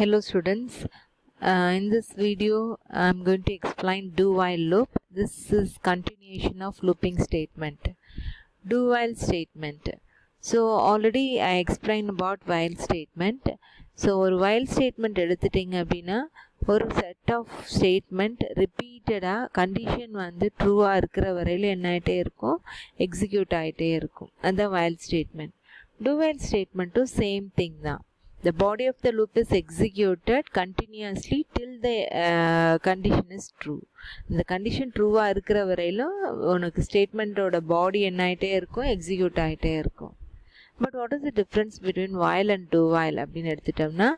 Hello students, in this video I am going to explain do while loop. This is continuation of looping statement. Do while statement. So already I explained about while statement. So ஒரு while statement எடுத்துட்டீங்க அப்படின்னா ஒரு set of statement repeatedா condition வந்து ட்ரூவாக இருக்கிற வரையில் என்ன ஆகிட்டே இருக்கும், எக்ஸிக்யூட் ஆகிட்டே இருக்கும். அதுதான் while statement. Do while statement same thing தான். The body of the loop is executed continuously till the condition is true. இந்த condition ட்ரூவாக இருக்கிற வரையிலும் உனக்கு ஸ்டேட்மெண்ட்டோட பாடி என்ன ஆகிட்டே இருக்கும், எக்ஸிக்யூட் ஆகிட்டே இருக்கும். But what is the difference between while and do while அப்படின்னு எடுத்துட்டோம்னா,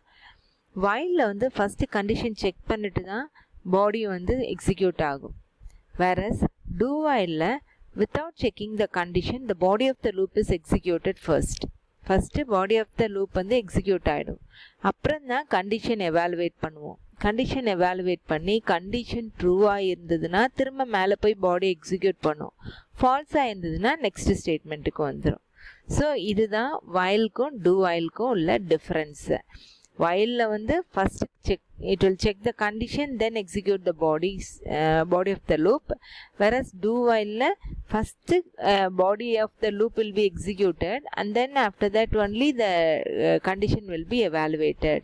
whileல வந்து ஃபஸ்ட்டு கண்டிஷன் செக் பண்ணிட்டு தான் பாடி வந்து எக்ஸிக்யூட் ஆகும். whereas do whileல without checking the condition the body of the loop is executed first. First body of the loop வந்து execute ஆகிடும். அப்புறம் தான் கண்டிஷன் எவாலுவேட் பண்ணுவோம். கண்டிஷன் எவாலுவேட் பண்ணி கண்டிஷன் ட்ரூவாக இருந்ததுன்னா திரும்ப மேலே போய் பாடி எக்ஸிக்யூட் பண்ணும். ஃபால்ஸாக இருந்ததுன்னா நெக்ஸ்ட் ஸ்டேட்மெண்ட்டுக்கு வந்துடும். ஸோ இதுதான் whileக்கும் do whileக்கும் உள்ள டிஃப்ரென்ஸு. whileல வந்து first it will check the condition then execute the body of the loop, whereas do whileல first body of the loop will be executed and then after that only the condition will be evaluated.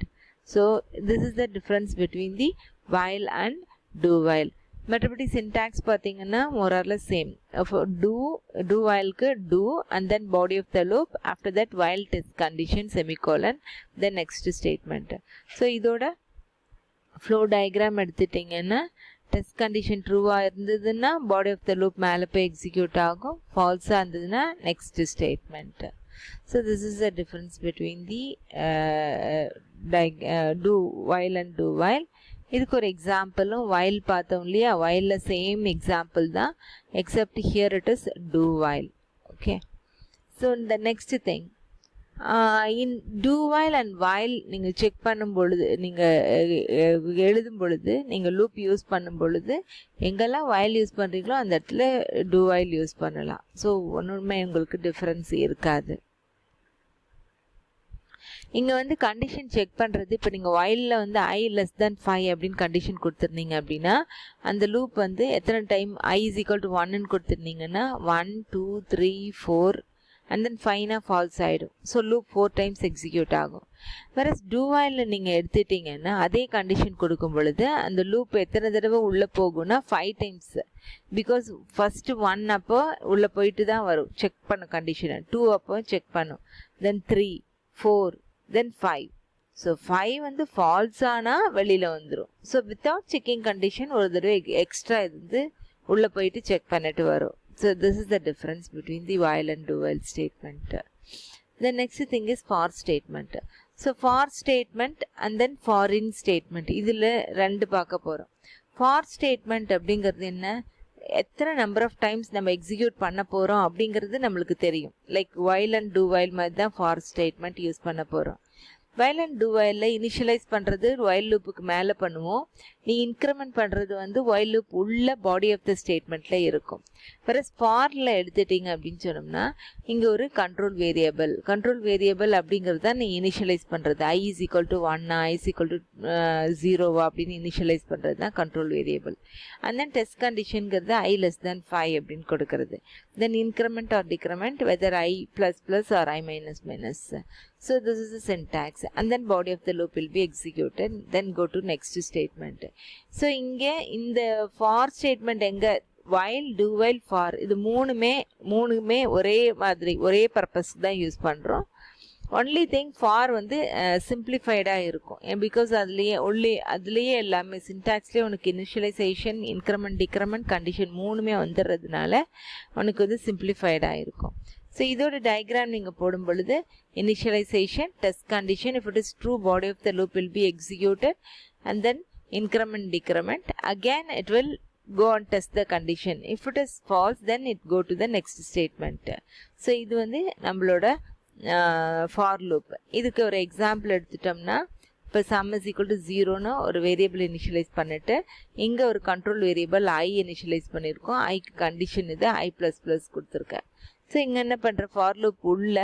So this is the difference between the while and do while. மற்றபடி syntax பார்த்தீங்கன்னா more or less same. do whileக்கு do and then body of the loop, after that while test condition semicolon then next statement. So இதோட flow diagram எடுத்துட்டிங்கன்னா test condition ட்ரூவாக இருந்ததுன்னா body of the loop மேலே போய் execute ஆகும், ஃபால்ஸாக இருந்ததுன்னா next statement. So this is the difference between the do while and do while. இதுக்கு ஒரு எக்ஸாம்பிளும் while பார்த்தோம் இல்லையா, whileல சேம் எக்ஸாம்பிள் தான், except here it is do while. Okay, so இந்த next thing in do while and while நீங்கள் check பண்ணும் பொழுது, நீங்கள் எழுதும் பொழுது, நீங்கள் லூப் யூஸ் பண்ணும் பொழுது எங்கெல்லாம் while யூஸ் பண்ணுறீங்களோ அந்த இடத்துல do while யூஸ் பண்ணலாம். ஸோ ஒன்றுமே உங்களுக்கு டிஃப்ரென்ஸ் இருக்காது. இங்கே வந்து கண்டிஷன் செக் பண்ணுறது, இப்போ நீங்கள் whileல வந்து I less than 5 அப்படின்னு கண்டிஷன் கொடுத்துருந்தீங்க அப்படின்னா அந்த லூப் வந்து எத்தனை time I is equal to 1ன்னு கொடுத்துருந்தீங்கன்னா 1 2 3 4 and then 5னா ஃபால்ஸ் ஆகிடும். ஸோ லூப் 4 டைம்ஸ் எக்ஸிக்யூட் ஆகும். வேற do whileல நீங்கள் எடுத்துட்டிங்கன்னா அதே கண்டிஷன் கொடுக்கும் பொழுது அந்த லூப் எத்தனை தடவை உள்ளே போகும்னா 5 டைம்ஸ். பிகாஸ் ஃபஸ்ட்டு 1 அப்போ உள்ளே போயிட்டு தான் வரும், செக் பண்ணும் கண்டிஷனை. 2 அப்போ செக் பண்ணும், தென் 3 4 then 5. So 5 வந்து ஃபால்ஸ் ஆனால் வெளியில் வந்துடும். ஸோ வித்தவுட் செக்கிங் கண்டிஷன் ஒரு தடவை எக்ஸ்ட்ரா இருந்து உள்ளே போயிட்டு செக் பண்ணிட்டு வரும். So this is the difference between the while and do while statement. The next thing is for statement. So for statement and then for in statement, இதில் ரெண்டு பார்க்க போகிறோம். for statement அப்படிங்கிறது என்ன, எத்தனை நம்பர் ஆஃப் டைம்ஸ் நம்ம execute பண்ண போகிறோம் அப்படிங்கிறது நம்மளுக்கு தெரியும். Like while and do while மாதிரி தான் for statement யூஸ் பண்ண போகிறோம். while and do whileல இனிஷியலைஸ் பண்ணுறது while லூப்புக்கு மேலே பண்ணுவோம். நீ இன்க்ரிமெண்ட் பண்ணுறது வந்து while லூப் உள்ள பாடி ஆஃப் த ஸ்டேட்மெண்ட்டில் இருக்கும். வேறு ஃபாரில் எடுத்துட்டிங்க அப்படின்னு சொன்னோம்னா இங்கே ஒரு கண்ட்ரோல் வேரியபிள் அப்படிங்கிறது தான் நீ இனிஷியலைஸ் பண்ணுறது. I is equal to 1 I is equal to 0 அப்படின்னு இனிஷியலைஸ் பண்ணுறது தான் control variable. And then test கண்டிஷனுங்கிறது I less than 5 அப்படின்னு கொடுக்கறது. Then increment or decrement whether I ++ or I -. So this is the syntax and then body of the loop will be executed, then go to next statement. So இங்கே இந்த for statement எங்கே while do while for இது மூணுமே ஒரே மாதிரி ஒரே purpose தான் use பண்ணுறோம். ஒன்லி திங் ஃபார் வந்து சிம்பிளிஃபைடாக இருக்கும், பிகாஸ் அதுலேயே எல்லாமே சின்டாக்ஸ்லேயே உனக்கு இனிஷியலைசேஷன் இன்க்ரிமெண்ட் டிக்ரிமெண்ட் கண்டிஷன் மூணுமே வந்துடுறதுனால உனக்கு வந்து சிம்பிளிஃபைடாக இருக்கும். ஸோ இதோட டயக்ராம் நீங்கள் போடும் பொழுது initialisation test condition, if it is true body of the loop will be executed and then increment decrement, again it will go and test the condition. If it is false then it go to the next statement. So இது வந்து நம்மளோட for loop. இதுக்கு ஒரு example எடுத்துட்டோம்னா, இப்போ sum is equal to 0ன்னு ஒரு variable initialise பண்ணிவிட்டு இங்கே ஒரு கண்ட்ரோல் வேரியபிள் I இனிஷியலைஸ் பண்ணியிருக்கோம். ஐக்கு கண்டிஷன் இது I++ கொடுத்துருக்கேன். ஸோ இங்கே என்ன பண்ணுற, ஃபார் லூப் உள்ள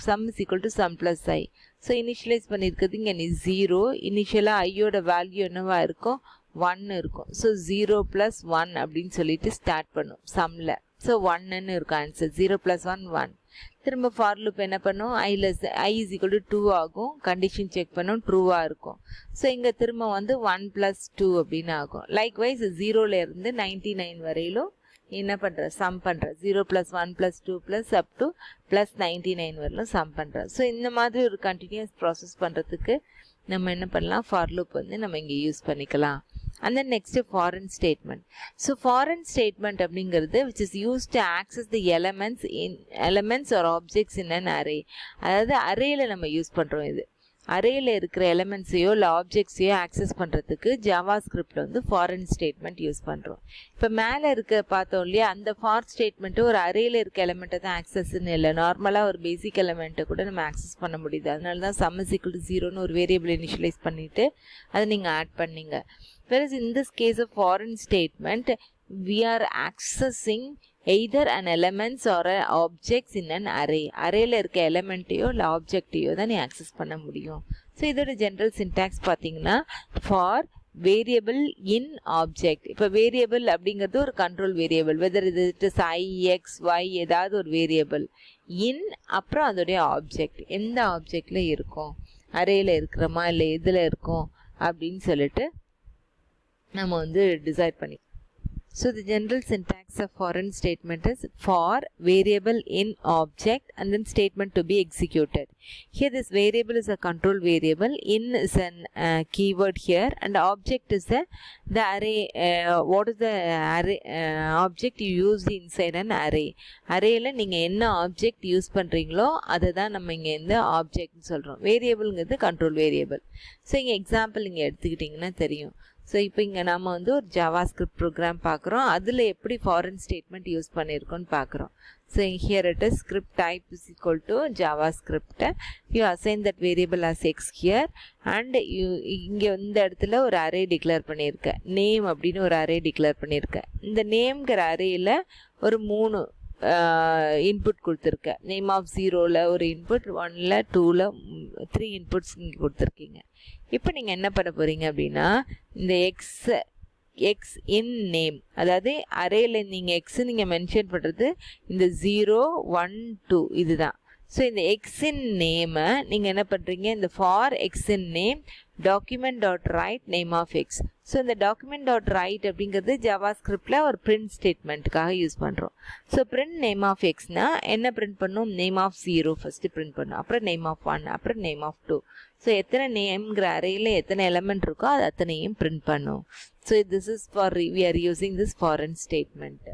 sum is equal to sum plus I. So initialise பண்ணியிருக்கிறது இங்கே நீ 0. இனிஷியலாக ஐயோட வேல்யூ என்னவா இருக்கும் 1 இருக்கும். ஸோ 0 + 1 அப்படின்னு சொல்லிட்டு ஸ்டார்ட் பண்ணும் சம்மில். ஸோ 1ன்னு இருக்கும் ஆன்சர். 0 + 1 1. திரும்ப ஃபார் லூப் என்ன பண்ணும் i is equal to 2 ஆகும். கண்டிஷன் செக் பண்ணும் ட்ரூவாக இருக்கும். ஸோ இங்கே திரும்ப வந்து 1 + 2 அப்படின்னு ஆகும். லைக்வைஸ் 0லேருந்து 99 வரையிலும் என்ன பண்ணுற சம் பண்ணுற 0 + 1 + 2 + up to +99 வரலும் சம் பண்ணுற. ஸோ இந்த மாதிரி ஒரு கண்டினியூஸ் ப்ராசஸ் பண்ணுறதுக்கு நம்ம என்ன பண்ணலாம் ஃபார் லூப் வந்து நம்ம இங்கே யூஸ் பண்ணிக்கலாம். And then next foreign statement. So foreign statement அப்படிங்கிறது which is used to access the elements or objects in an array. அதாவது அரேல நம்ம யூஸ் பண்ணுறோம். இது அரேல இருக்கிற எலமெண்ட்ஸையோ இல்லை ஆப்ஜெக்ட்ஸையோ ஆக்சஸ் பண்ணுறதுக்கு ஜாவா ஸ்கிரிப்டில் வந்து ஃபாரின் ஸ்டேட்மெண்ட் யூஸ் பண்ணுறோம். இப்போ மேலே இருக்க பார்த்தோம் இல்லையா, அந்த ஃபார் ஸ்டேட்மெண்ட்டு ஒரு அரேல இருக்க எலமெண்ட்டை தான் ஆக்சஸ்ன்னு இல்லை, நார்மலாக ஒரு பேசிக் எலமெண்ட்டை கூட நம்ம ஆக்சஸ் பண்ண முடியுது. அதனால தான் sum is equal to 0ன்னு ஒரு வேரியபிள் இனிஷியலைஸ் பண்ணிவிட்டு அதை நீங்கள் ஆட் பண்ணீங்க. Whereas in this case of foreign statement, we are accessing either an elements or an objects in an array. அரேல இருக்க எலமெண்ட்டையோ இல்லை ஆப்ஜெக்டையோ தான் நீ ஆக்சஸ் பண்ண முடியும். ஸோ இதோட ஜென்ரல் சின்டாக்ஸ் பார்த்தீங்கன்னா ஃபார் வேரியபிள் இன் ஆப்ஜெக்ட். இப்போ வேரியபிள் அப்படிங்கிறது ஒரு கண்ட்ரோல் வேரியபிள், வெதர் இது i, x, y ஏதாவது ஒரு வேரியபிள். இன் அப்புறம் அதோடைய ஆப்ஜெக்ட் எந்த ஆப்ஜெக்டில் இருக்கும், அரேல இருக்கிறோமா இல்லை எதில் இருக்கும் அப்படின்னு சொல்லிட்டு நம்ம வந்து டிசைட் பண்ணி. So the general syntax of foreign statement is for variable in object and then statement to be executed. Here this variable is a control variable, in is an keyword here, and object is the array. What is the array object you use inside an array? அரேல நீங்க என்ன object use பண்றீங்களோ அதை தான் நம்ம இங்க இந்த ஆப்ஜெக்ட்னு சொல்றோம். வேரியபிள்ங்கிறது control variable. So இங்கே எக்ஸாம்பிள் இங்கே எடுத்துக்கிட்டிங்கன்னா தெரியும். ஸோ இப்போ இங்கே நம்ம வந்து ஒரு ஜாவா ஸ்கிரிப்ட் ப்ரோக்ராம் பார்க்குறோம், அதில் எப்படி ஃபாரின் ஸ்டேட்மெண்ட் யூஸ் பண்ணியிருக்கோன்னு பார்க்குறோம். So here it is script type is equal to Java script. You assign that variable as eggs here and you இங்கே இந்த இடத்துல ஒரு அரே டிக்ளேர் பண்ணியிருக்கேன், நேம் அப்படின்னு ஒரு அரே டிக்ளேர் பண்ணியிருக்கேன். இந்த நேம்ங்கிற அரேயில் ஒரு 3 இன்புட் கொடுத்துருக்கேன். நேம் ஆஃப் 0ல் ஒரு இன்புட், 1ல் 2ல் 3 இன்புட்ஸ் இங்கே கொடுத்துருக்கீங்க. இப்போ நீங்கள் என்ன பண்ண போகிறீங்க அப்படின்னா இந்த எக்ஸ் இன் நேம், அதாவது அரேல நீங்கள் எக்ஸ் நீங்கள் மென்ஷன் பண்ணுறது இந்த 0 1 2 இதுதான். ஸோ இந்த எக்ஸ் இன் நேமை நீங்கள் என்ன பண்ணுறீங்க, இந்த for x in name document dot write name of x. So இந்த டாக்குமெண்ட் டாட் ரைட் அப்படிங்கிறது ஜாவா ஸ்கிரிப்டில் ஒரு பிரிண்ட் ஸ்டேட்மெண்ட்டுக்காக யூஸ் பண்ணுறோம். ஸோ பிரிண்ட் நேம் ஆஃப் எக்ஸ்னால் என்ன பிரிண்ட் பண்ணும், நேம் ஆஃப் 0 ஃபஸ்ட்டு பிரிண்ட் பண்ணும், அப்புறம் நேம் ஆஃப் 1, அப்புறம் நேம் ஆஃப் 2. ஸோ எத்தனை நேம்ங்கிற அரேயில் எத்தனை எலமெண்ட் இருக்கோ அது அத்தனையும் பிரிண்ட் பண்ணும். So this is for we are using this ஃபாரின் ஸ்டேட்மெண்ட்.